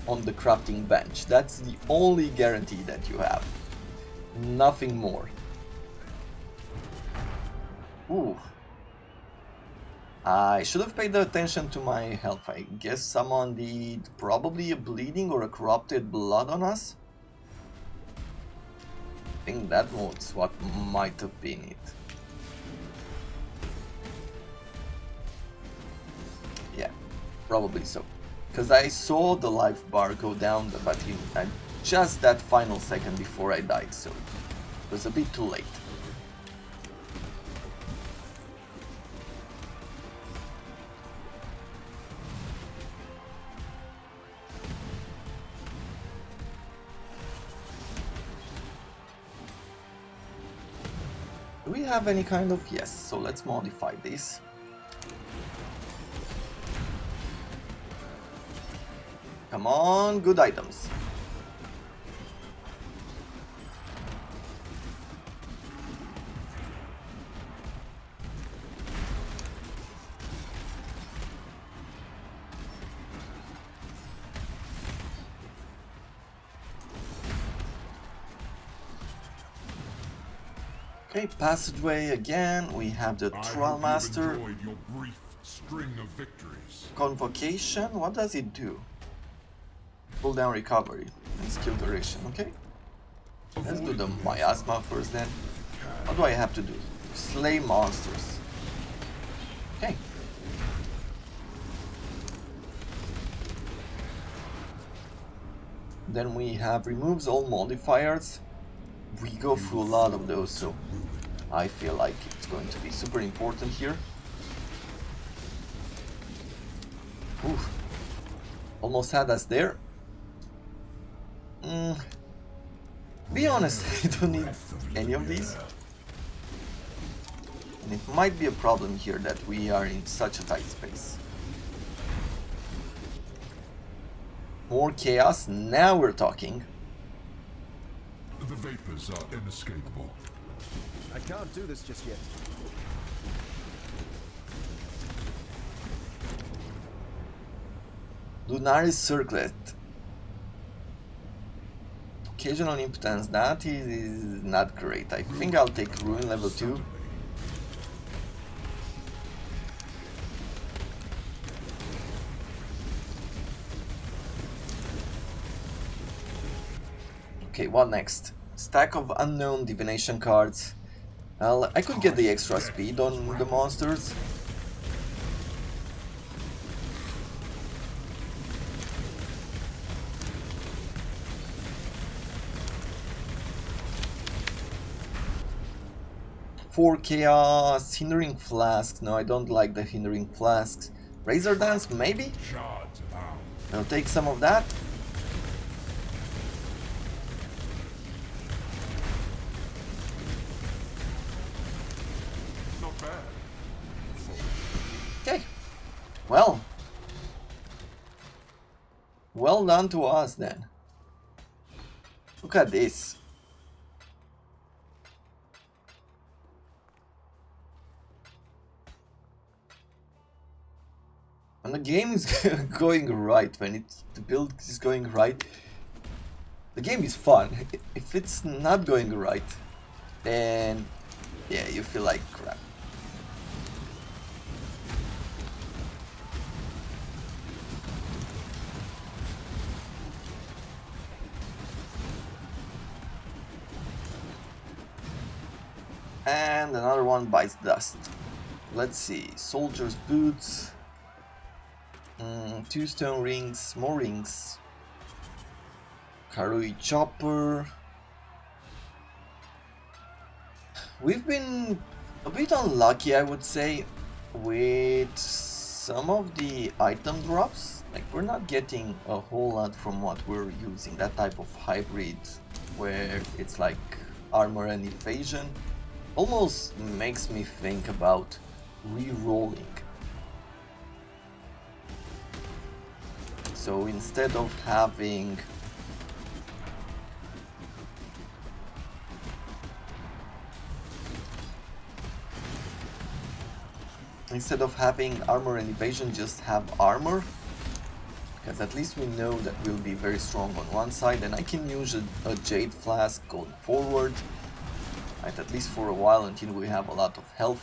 on the crafting bench. That's the only guarantee that you have. Nothing more. Ooh. I should have paid attention to my health. I guess someone did probably a bleeding or a corrupted blood on us. I think that was what might have been it. Yeah, probably so. Because I saw the life bar go down, but at just that final second before I died, so it was a bit too late. Do we have any kind of... Yes, so let's modify this. Come on, good items. Okay, passageway again. We have the Trial Master. Your brief string of victories. Convocation. What does it do? Cooldown recovery and skill duration. Okay. Let's do the miasma first then. What do I have to do? Slay monsters. Okay. Then we have removes all modifiers. We go through a lot of those, so I feel like it's going to be super important here. Oof. Almost had us there. Be honest, I don't need any of these. And it might be a problem here that we are in such a tight space. More chaos, now we're talking. The vapors are inescapable. I can't do this just yet. Lunaris Circlet. Occasional impotence, that is not great. I think I'll take Ruin level 2. Okay, what next? Stack of unknown divination cards. Well, I could get the extra speed on the monsters. For chaos, hindering flasks. No, I don't like the hindering flasks. Razor dance, maybe? I'll take some of that. Not bad. Okay. Well. Well done to us then. Look at this. When the game is going right, when the build is going right, the game is fun. If it's not going right, then yeah, you feel like crap. And another one bites dust. Let's see, soldier's boots. 2 stone rings, more rings. Karui chopper. We've been a bit unlucky, I would say, with some of the item drops. Like, we're not getting a whole lot from what we're using. That type of hybrid where it's like armor and evasion almost makes me think about re-rolling. So instead of having armor and evasion, just have armor, because at least we know that we'll be very strong on one side, and I can use a jade flask going forward, right, at least for a while until we have a lot of health.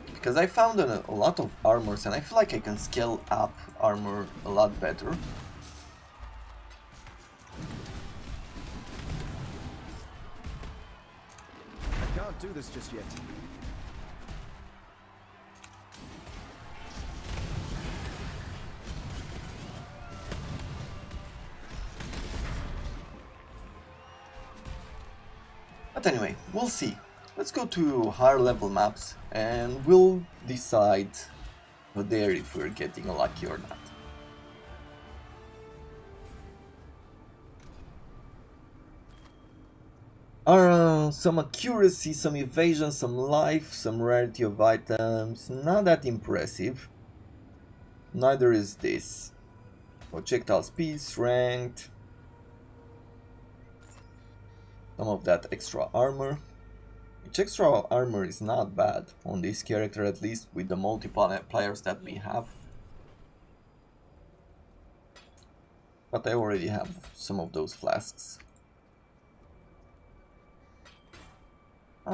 Because I found a lot of armors and I feel like I can scale up armor a lot better. I can't do this just yet. But anyway, we'll see. Let's go to higher level maps and we'll decide there if we're getting lucky or not. Some accuracy, some evasion, some life, some rarity of items. Not that impressive. Neither is this. Projectile speed, strength. Some of that extra armor. Which extra armor is not bad on this character, at least with the multipliers that we have. But I already have some of those flasks.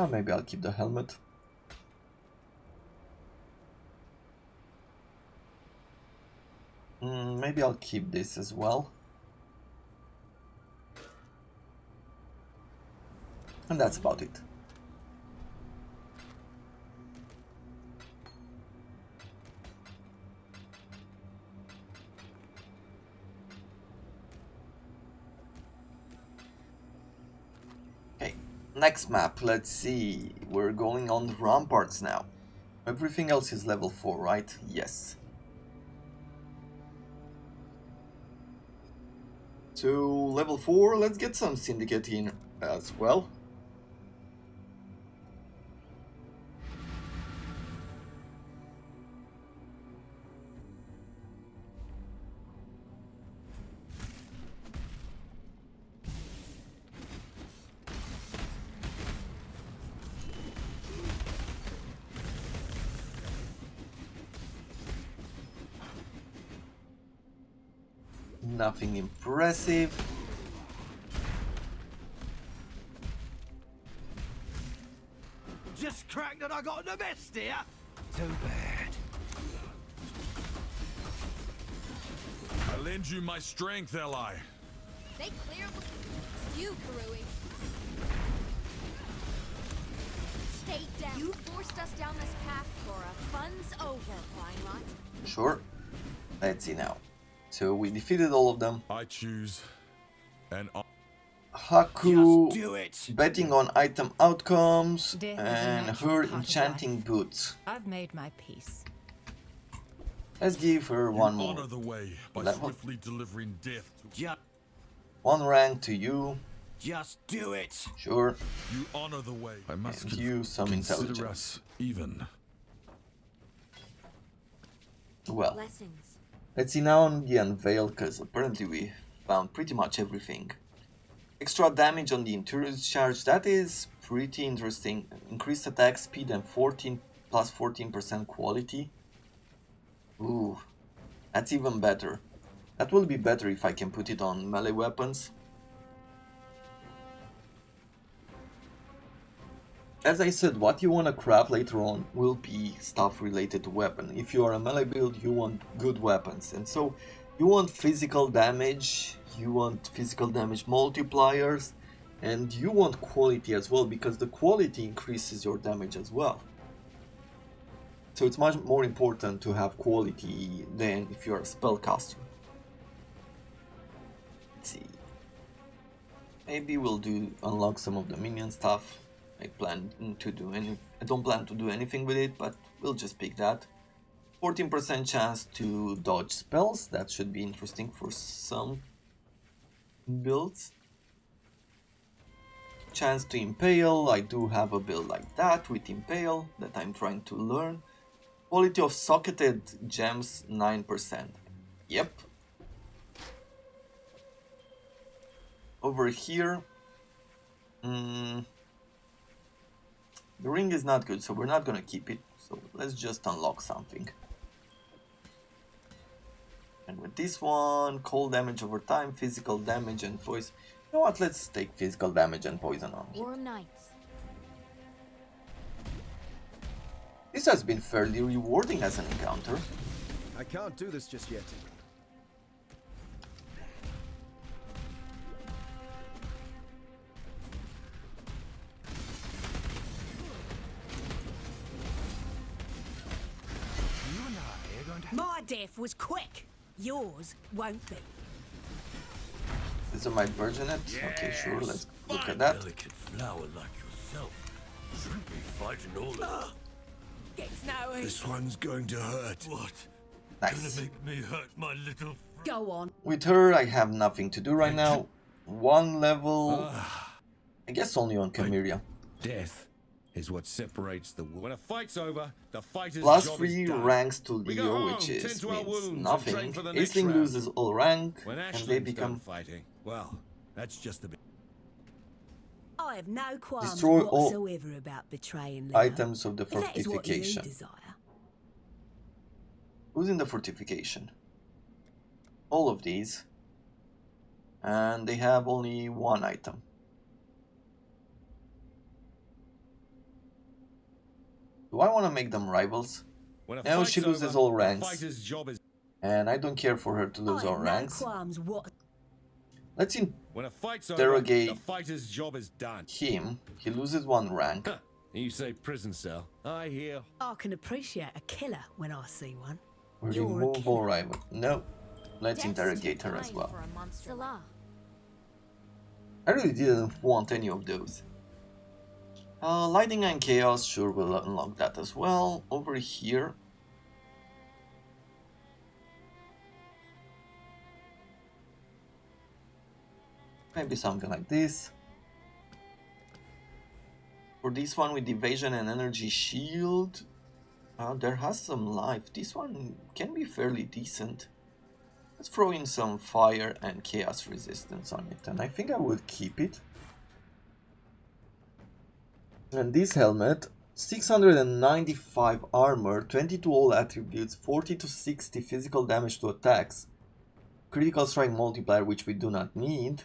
Maybe I'll keep the helmet. Maybe I'll keep this as well. And that's about it. Okay, next map, let's see. We're going on the ramparts now. Everything else is level 4, right? Yes. to level 4, let's get some Syndicate in as well. Nothing impressive. Just cracked that I got the best here. Too bad. I lend you my strength, ally. They clearly... It's you, Karui. Stay down. You forced us down this path, Cora. Fun's over, Reinrot. Sure. Let's see now. So we defeated all of them. I choose an... Haku Just do it. betting on item outcomes Death is a and natural her part of enchanting life. boots. I've made my peace. Let's give her one more honor the way by level. swiftly delivering death to... Just, One rank to you. just do it. Sure. You honor the way. I must And you some consider intelligence. us even. Well, Blessings. let's see now on the unveil, because apparently we found pretty much everything. Extra damage on the interior charge, that is pretty interesting. Increased attack speed and 14% quality. Ooh, that's even better. That will be better if I can put it on melee weapons. As I said, what you want to craft later on will be stuff related to weapon. If you are a melee build, you want good weapons. And so you want physical damage, you want physical damage multipliers, and you want quality as well, because the quality increases your damage as well. So it's much more important to have quality than if you're a spellcaster. Let's see. Maybe we'll unlock some of the minion stuff. I don't plan to do anything with it, but we'll just pick that. 14% chance to dodge spells, that should be interesting for some builds. Chance to impale, I do have a build like that with impale that I'm trying to learn. Quality of socketed gems 9%. Yep. Over here, the ring is not good, so we're not gonna keep it. So let's just unlock something. And with this one, cold damage over time, physical damage and poison. You know what, let's take physical damage and poison on here. Worm Knights. This has been fairly rewarding as an encounter. I can't do this just yet. My death was quick. Yours won't be. These are my virginet. Okay, sure, let's look at that. Delicate flower like yourself shouldn't be fighting all of Get snowy. This one's going to hurt. What? Nice. Gonna make me hurt my little Go on. With her, I have nothing to do right now. One level, I guess only on Chimera. Death is what separates the... When a fight's over, the fighter's Plus job 3 is done. ranks to We go Leo, home, which tend is to our wounds, means and nothing. train for the next Aisling round. loses all rank, When and Ashley's they done become fighting, well, that's just the bit. I have no qualms Destroy all whatsoever about betraying Leo. items of the If that is what you fortification. desire. Who's in the fortification? All of these. And they have only one item. Do I want to make them rivals? When a No, fight's she loses over, all the ranks. fighter's job is... And I don't care for her to lose I all have ranks. no qualms what. Let's When a fight's over, interrogate the fighter's job is done. him. He loses one rank. Huh. You say prison cell. I hear. I can appreciate a killer when I see one. You're a Remove all killer. rival. No. Let's Death's interrogate too her as kind well. for a monster. Salah. I really didn't want any of those. Lightning and Chaos, sure, we'll unlock that as well. Over here. Maybe something like this. For this one with evasion and energy shield, there has some life. This one can be fairly decent. Let's throw in some fire and chaos resistance on it, and I think I will keep it. And this helmet, 695 armor, 22 all attributes, 40 to 60 physical damage to attacks, critical strike multiplier, which we do not need,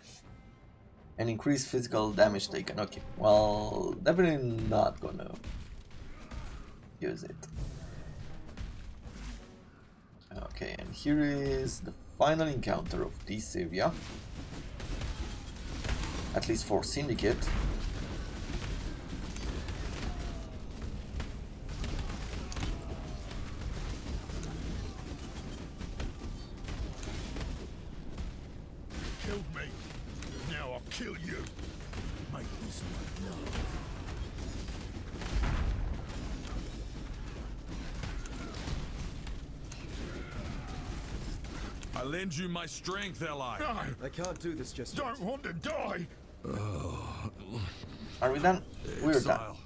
and increased physical damage taken. Okay, well, definitely not gonna use it. Okay, and here is the final encounter of this area, at least for Syndicate. Killed me. Now I'll kill you. Make this my love. I lend you my strength, ally. No, I can't do this just yet. don't want to die. Are we done? We're done. Exile.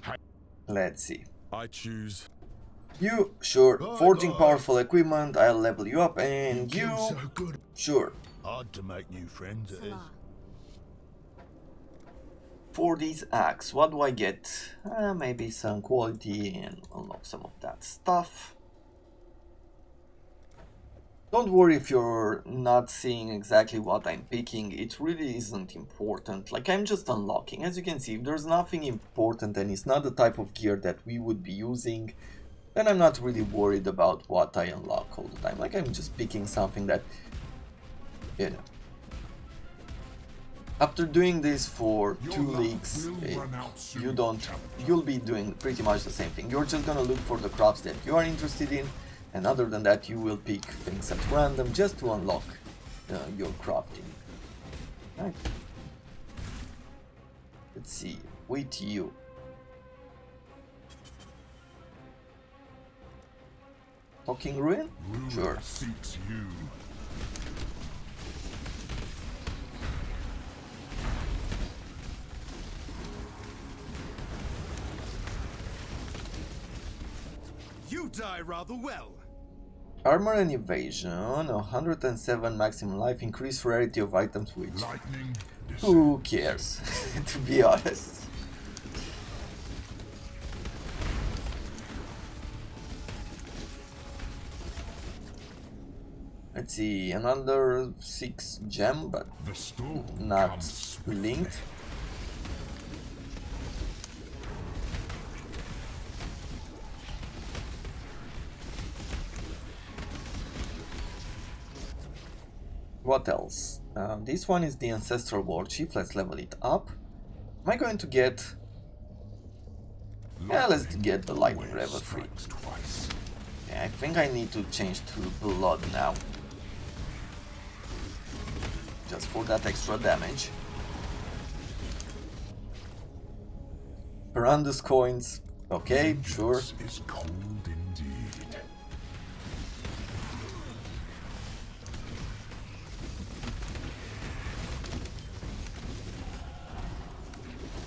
Let's see. I choose. You, sure. Bye Forging bye. powerful equipment, I'll level you up, and you, Killed so good. sure. Hard to make new friends, it is. For these acts, what do I get? Maybe some quality and unlock some of that stuff. Don't worry if you're not seeing exactly what I'm picking, it really isn't important. Like, I'm just unlocking. As you can see, if there's nothing important and it's not the type of gear that we would be using, then I'm not really worried about what I unlock all the time. Like, I'm just picking something that, you know. After doing this for 2 leagues, you'll be doing pretty much the same thing. You're just gonna look for the crops that you are interested in, and other than that you will pick things at random just to unlock your crafting. Right. Let's see, with you. Talking Ruin? Sure. Seeks you. You die rather well. Armor and evasion, 107 maximum life, increased rarity of items, which... Lightning. Who cares, to be honest. Let's see, another 6 gem, but The storm not comes swiftly. linked. What else? This one is the Ancestral Warchief. Let's level it up. Am I going to get... Yeah, let's get the Lightning Revel free. Yeah, I think I need to change to Blood now. Just for that extra damage. Perandus coins. Okay, sure. Is cold indeed.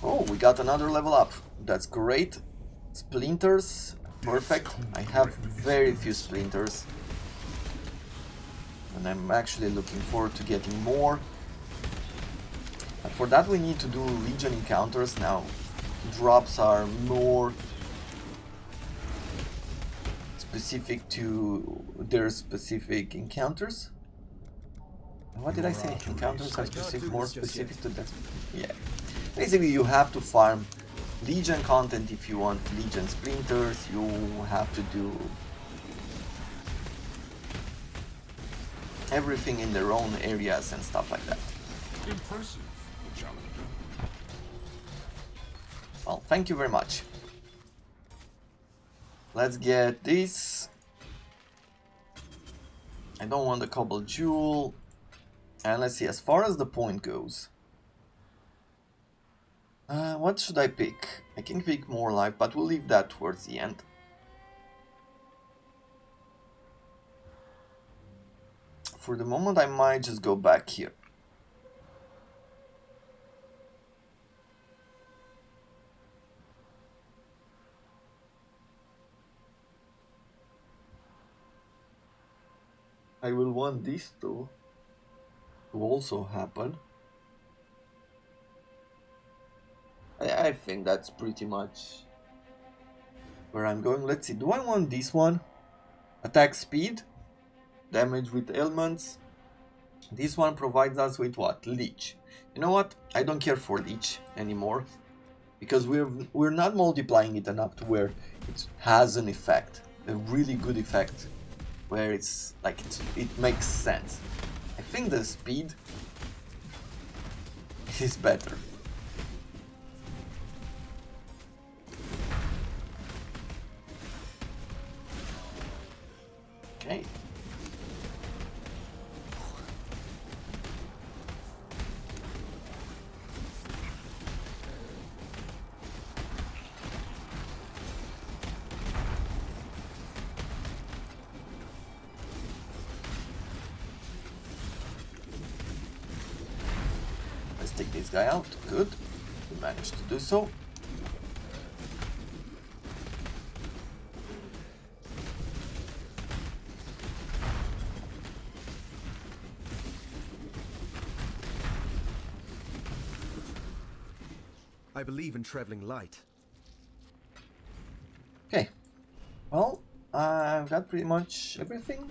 Oh, we got another level up. That's great. Splinters. Perfect. I have very few splinters. And I'm actually looking forward to getting more. But for that we need to do Legion encounters now. Drops are more specific to their specific encounters. What did I say? Encounters are specific, more specific to that. Yeah. Basically you have to farm Legion content if you want Legion splinters. You have to do everything in their own areas and stuff like that. Impressive, challenger. Well, thank you very much. Let's get this. I don't want the Cobble Jewel. And let's see, as far as the point goes, what should I pick? I can pick more life, but we'll leave that towards the end. For the moment, I might just go back here. I will want this to also happen. I think that's pretty much where I'm going. Let's see, do I want this one? Attack speed, damage with ailments. This one provides us with what? Leech. You know what? I don't care for Leech anymore, because we're not multiplying it enough to where it has an effect, a really good effect, where it's like it makes sense. I think the speed is better. Okay. Let's take this guy out. Good. We managed to do so. I believe in traveling light. Okay. Well, I've got pretty much everything.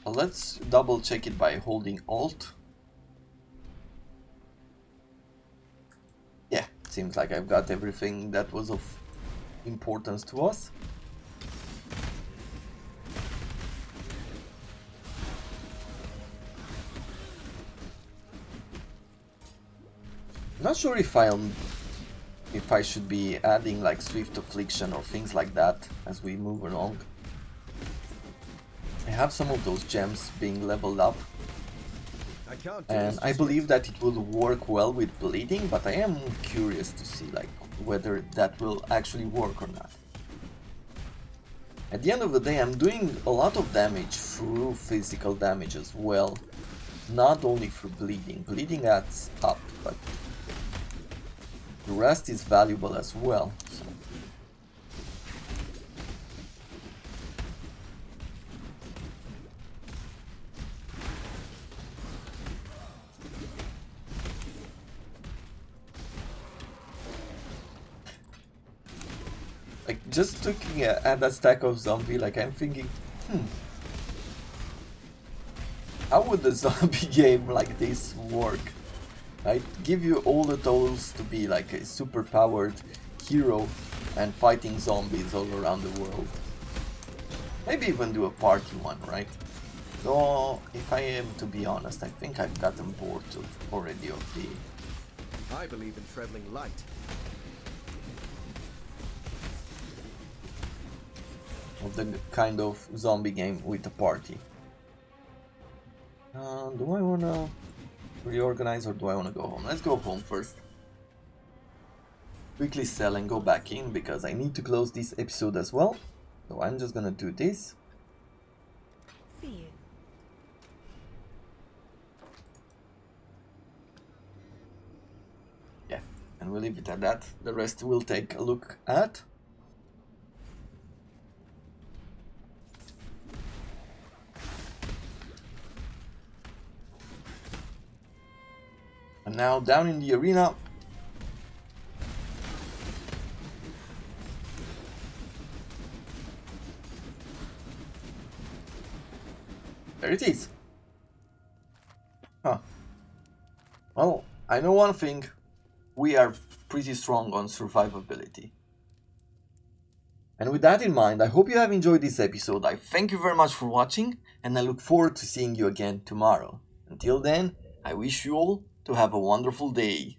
Well, let's double check it by holding Alt. Yeah, seems like I've got everything that was of importance to us. Not sure if I should be adding like Swift Affliction or things like that as we move along. I have some of those gems being leveled up, and I believe that it will work well with bleeding, but I am curious to see like whether that will actually work or not. At the end of the day, I'm doing a lot of damage through physical damage as well, not only through bleeding. Bleeding adds up, but the rest is valuable as well. So. Like, just looking at that stack of zombie, like, I'm thinking, how would a zombie game like this work? Right? Give you all the tools to be like a super powered hero and fighting zombies all around the world. Maybe even do a party one, right? Though, if I am to be honest, I think I've gotten bored already of the... I believe in traveling light. of the kind of zombie game with a party. Do I wanna reorganize or do I wanna go home? Let's go home first. Quickly sell and go back in because I need to close this episode as well. So I'm just gonna do this. Fear. Yeah, and we'll leave it at that. The rest we'll take a look at. And now down in the arena. There it is. Huh. Well, I know one thing. We are pretty strong on survivability. And with that in mind, I hope you have enjoyed this episode. I thank you very much for watching, and I look forward to seeing you again tomorrow. Until then, I wish you all to have a wonderful day.